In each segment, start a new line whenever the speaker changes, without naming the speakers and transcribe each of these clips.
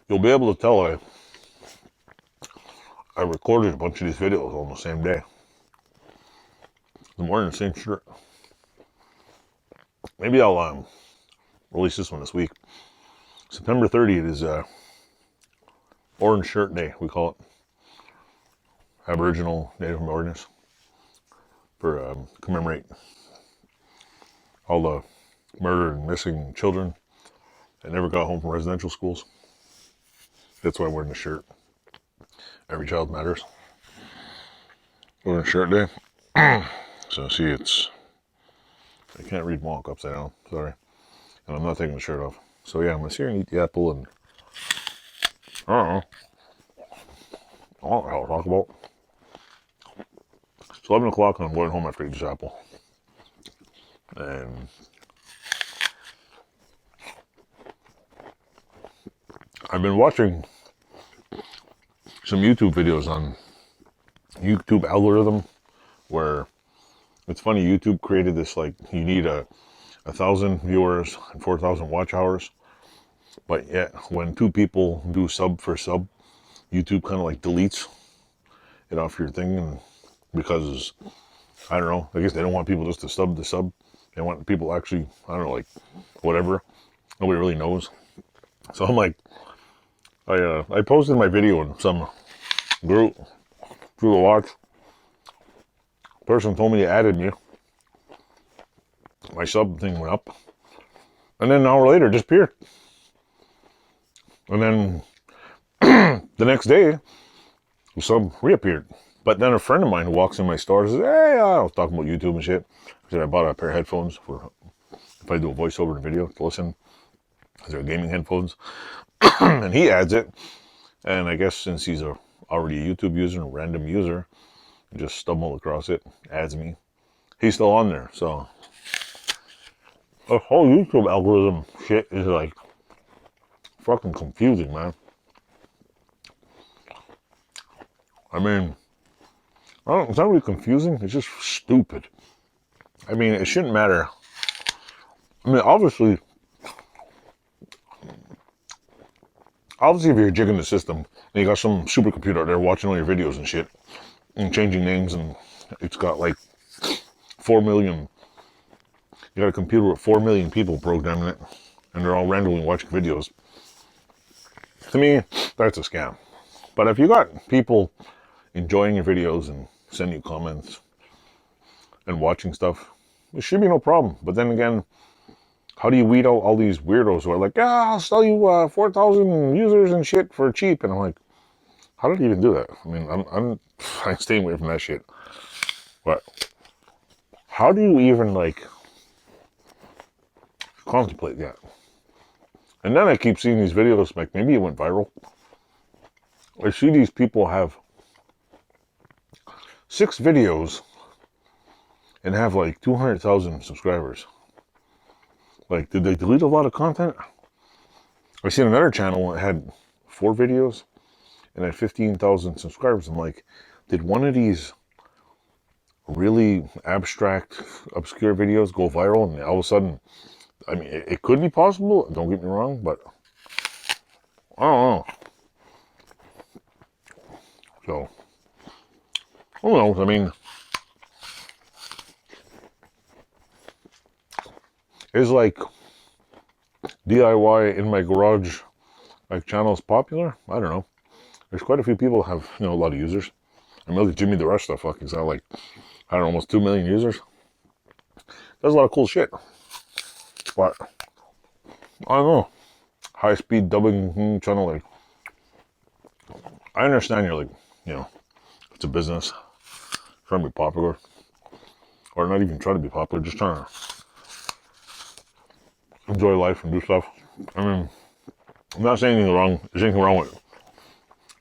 You'll be able to tell I recorded a bunch of these videos on the same day. I'm wearing the same shirt. Maybe I'll release this one this week. September 30th is Orange Shirt Day, we call it. Aboriginal Native Americans, for commemorate all the murdered and missing children that never got home from residential schools. That's why I'm wearing the shirt. Every child matters. Orange Shirt Day. So see, I can't read Monk upside down, sorry. And I'm not taking the shirt off. So yeah, I'm gonna sit here and eat the apple and I don't know. I don't know how to talk about. It's 11 o'clock and I'm going home after I eat this apple. And I've been watching some YouTube videos on YouTube algorithm where it's funny, YouTube created this, like, you need a 1,000 viewers and 4,000 watch hours, but yet when two people do sub for sub, YouTube kind of like deletes it off your thing, and because I don't know, I guess they don't want people just to sub the sub. They want people actually, I don't know, like whatever. Nobody really knows. So I'm like, I posted my video in some group through the watch. Person told me they added me. My sub thing went up, and then an hour later it disappeared. And then the next day, the sub reappeared. But then a friend of mine who walks in my store says, "Hey, I was talking about YouTube and shit." I said I bought a pair of headphones for if I do a voiceover in a video to listen. They're gaming headphones, and he adds it. And I guess since he's already a YouTube user, a random user, just stumbled across it, adds me. He's still on there, so the whole YouTube algorithm shit is like fucking confusing, man. I mean, it's not really confusing, it's just stupid. I mean, it shouldn't matter. I mean, obviously if you're jigging the system and you got some supercomputer out there watching all your videos and shit and changing names, and it's got like 4 million, you got a computer with 4 million people programming it, and they're all randomly watching videos. To me, that's a scam. But if you got people enjoying your videos and sending you comments and watching stuff, it should be no problem. But then again, how do you weed out all these weirdos who are like, "Yeah, I'll sell you 4,000 users and shit for cheap"? And I'm like, how did you even do that? I mean, I'm staying away from that shit. But how do you even like contemplate that? And then I keep seeing these videos, like maybe it went viral. I see these people have 6 videos and have like 200,000 subscribers. Like, did they delete a lot of content? I seen another channel that had 4 videos and had 15,000 subscribers. I'm like, did one of these really abstract, obscure videos go viral and all of a sudden, I mean, it could be possible, don't get me wrong, but I don't know. So, who knows? I mean, is like DIY in my garage like channels popular? I don't know. There's quite a few people have, a lot of users. I mean, look at Jimmy the Rush stuff. Fuck, he's got like, I don't know, almost 2 million users. Does a lot of cool shit. But I don't know. High speed dubbing channel, like, I understand you're like, it's a business, trying to be popular, or not even trying to be popular, just trying to enjoy life and do stuff. I mean, I'm not saying anything wrong. There's anything wrong with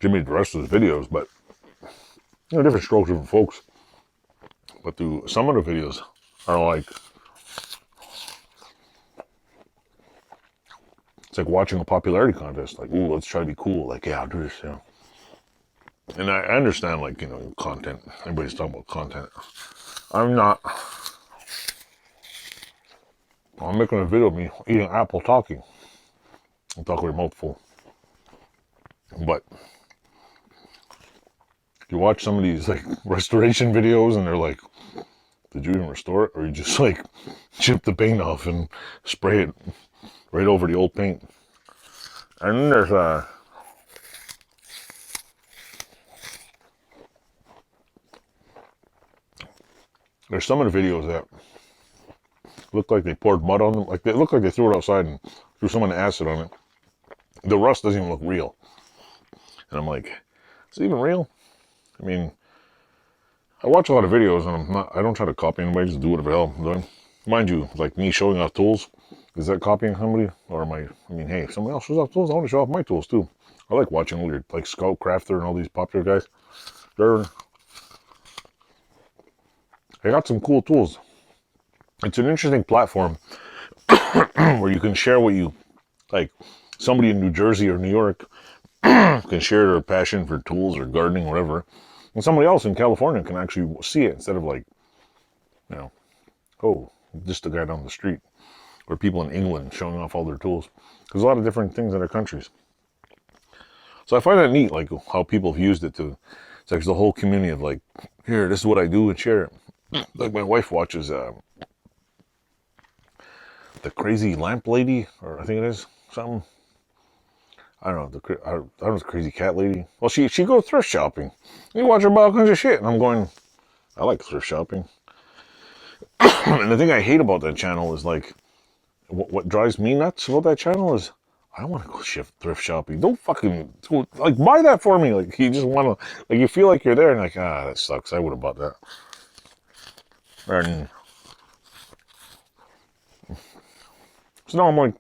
Jimmy the rest of his videos, but different strokes, different folks. But some of the videos are like, it's like watching a popularity contest. Like, ooh, let's try to be cool. Like, yeah, I'll do this. And I understand, like, content. Everybody's talking about content. I'm not. I'm making a video of me eating apple talking. I'm talking with a mouthful. But you watch some of these, like, restoration videos and they're like, did you even restore it? Or you just, like, chip the paint off and spray it right over the old paint. And then there's some of the videos that look like they poured mud on them. Like, they look like they threw it outside and threw some acid on it. The rust doesn't even look real. And I'm like, is it even real? I mean, I watch a lot of videos and I don't try to copy anybody, just do whatever the hell I'm doing. Mind you, like me showing off tools, is that copying somebody? Or I mean, hey, if somebody else shows off tools, I want to show off my tools too. I like watching all your, like, Scout Crafter and all these popular guys. They got some cool tools. It's an interesting platform where you can share what you, like, somebody in New Jersey or New York can share their passion for tools or gardening, whatever. And somebody else in California can actually see it instead of, like, oh, just the guy down the street. Or people in England showing off all their tools. There's a lot of different things in their countries. So I find that neat, like, how people have used it to, it's like the whole community of, like, here, this is what I do, and share it. Like, my wife watches the Crazy Lamp Lady, or I think it is, something. I don't know, I don't know, the Crazy Cat Lady. Well, she goes thrift shopping. You watch her buy all kinds of shit, and I'm going, I like thrift shopping. And the thing I hate about that channel is, like, what drives me nuts about that channel is, I don't want to go thrift shopping. Don't fucking, like, buy that for me. Like, you just want to, like, you feel like you're there and like, that sucks. I would have bought that. And so now I'm like,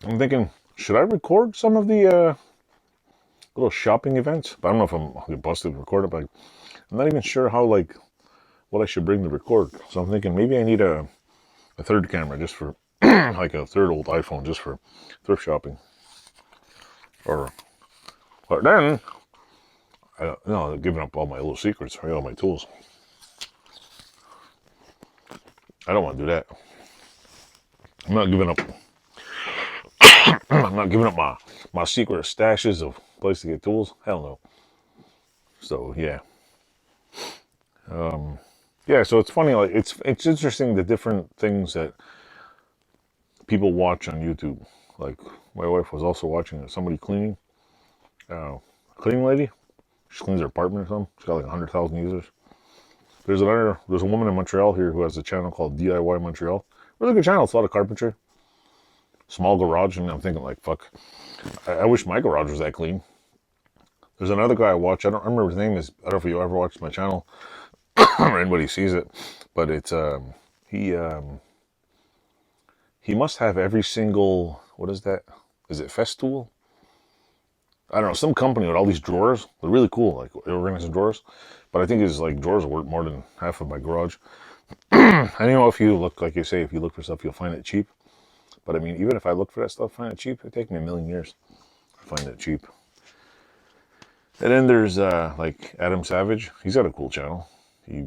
I'm thinking, should I record some of the little shopping events? But I don't know if I'll get busted to record it, but I'm not even sure how, like, what I should bring to record. So I'm thinking maybe I need a third camera just for, like, a third old iPhone just for thrift shopping. But then, I'm giving up all my little secrets, all my tools. I don't want to do that. I'm not giving up. I'm not giving up my secret stashes of place to get tools. Hell no. So yeah. Yeah, so it's funny, like, it's interesting the different things that people watch on YouTube. Like, my wife was also watching somebody cleaning. Cleaning lady. She cleans her apartment or something. She's got like 100,000 users. There's a woman in Montreal here who has a channel called DIY Montreal. Really good channel. It's a lot of carpentry. Small garage, and I'm thinking, like, fuck. I wish my garage was that clean. There's another guy I watch. I don't remember his name. I don't know if you ever watched my channel or anybody sees it, but it's he must have every single, what is that? Is it Festool? I don't know, some company with all these drawers. They're really cool, like organizing drawers. But I think his, like, drawers are worth more than half of my garage. And if you look, like you say, if you look for stuff, you'll find it cheap. But I mean, even if I look for that stuff, find it cheap, it'd take me a million years to find it cheap. And then there's like Adam Savage. He's got a cool channel. He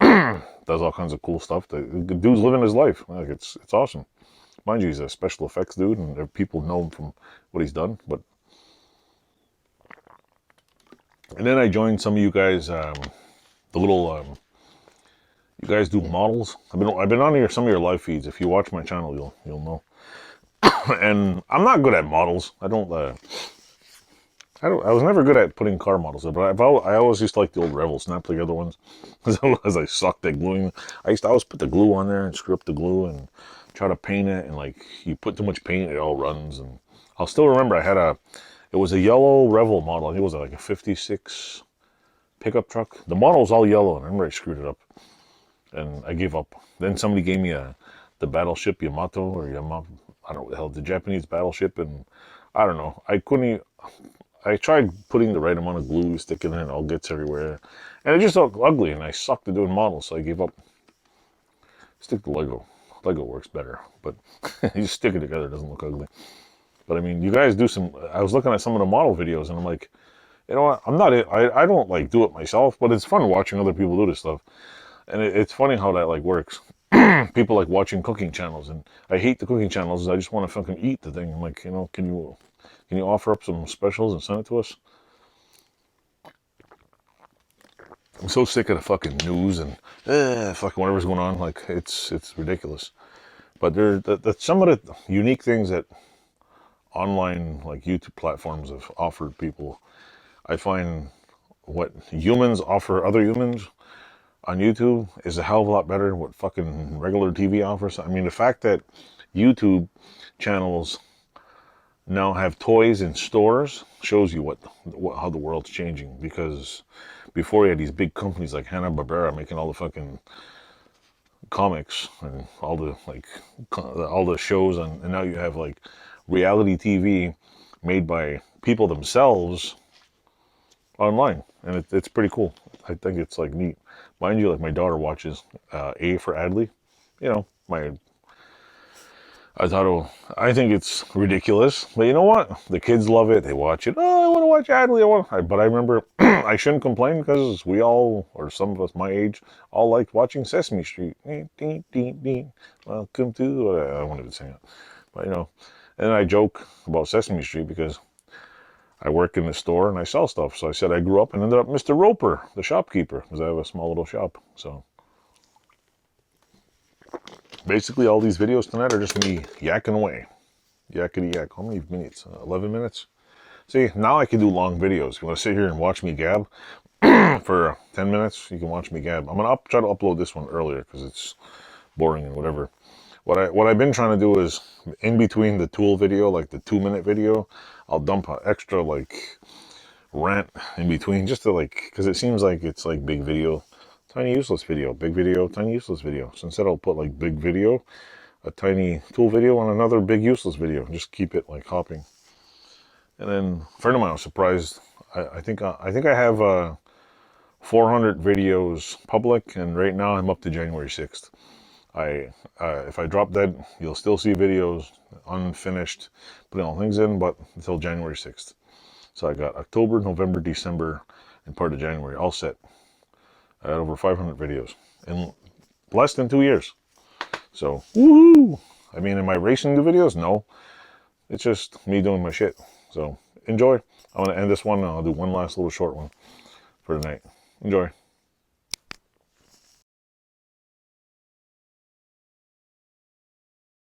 does all kinds of cool stuff. The dude's living his life. Like, it's awesome. Mind you, he's a special effects dude, and people know him from what he's done. And then I joined some of you guys, the little, you guys do models. I've been on here, some of your live feeds. If you watch my channel, you'll know. And I'm not good at models. I was never good at putting car models up, but I always used to like the old Revel snap together ones, as I sucked at gluing. I used to always put the glue on there and screw up the glue and try to paint it, and, like, you put too much paint, it all runs. And I'll still remember it was a yellow Revel model. I think it was like a 56 pickup truck. The model was all yellow, and I remember I screwed it up, and I gave up. Then somebody gave me the battleship Yamato, or Yamato, I don't know what the hell, the Japanese battleship, and I don't know. I tried putting the right amount of glue, sticking it, and it all gets everywhere. And it just looked ugly, and I sucked at doing models, so I gave up. Stick to Lego. Lego works better, but you just stick it together, it doesn't look ugly. But I mean, you guys do I was looking at some of the model videos, and I'm like, You know what? I'm not, I don't like do it myself, but it's fun watching other people do this stuff. And it's funny how that like works. People like watching cooking channels, and I hate the cooking channels. I just want to fucking eat the thing. I'm like, you know, can you offer up some specials and send it to us? I'm so sick of the fucking news and fucking whatever's going on. Like it's ridiculous. But that's some of the unique things that online like YouTube platforms have offered people. I find what humans offer other humans on YouTube is a hell of a lot better than what fucking regular TV offers. I mean, the fact that YouTube channels now have toys in stores shows you how the world's changing. Because before you had these big companies like Hanna-Barbera making all the fucking comics and all the like all the shows, and now you have like reality TV made by people themselves online, and it's pretty cool. I think it's like neat. Mind you, like my daughter watches A for Adley. You know, I think it's ridiculous, but you know what? The kids love it. They watch it. Oh, I want to watch Adley. But I remember I shouldn't complain because we all, or some of us my age, all liked watching Sesame Street. Welcome to. I won't even sing it, but you know. And I joke about Sesame Street because I work in the store and I sell stuff. So I said I grew up and ended up Mr. Roper, the shopkeeper, because I have a small little shop. So basically, all these videos tonight are just me yakking away. Yakety yak. How many minutes? 11 minutes? See, now I can do long videos. You want to sit here and watch me gab for 10 minutes? You can watch me gab. I'm going to try to upload this one earlier because it's boring and whatever. What I've been trying to do is, in between the tool video, like the 2-minute video, I'll dump an extra, like, rant in between just to, like, because it seems like it's, like, big video, tiny useless video, big video, tiny useless video. So instead I'll put, like, big video, a tiny tool video, and another big useless video. Just keep it, like, hopping. And then a friend of mine was surprised. I think I have 400 videos public, and right now I'm up to January 6th. If I drop dead, you'll still see videos unfinished, putting all things in, but until January 6th. So I got October, November, December, and part of January all set. I had over 500 videos in less than 2 years. So, woohoo! I mean, am I racing the videos? No. It's just me doing my shit. So, enjoy. I'm going to end this one, and I'll do one last little short one for tonight. Enjoy.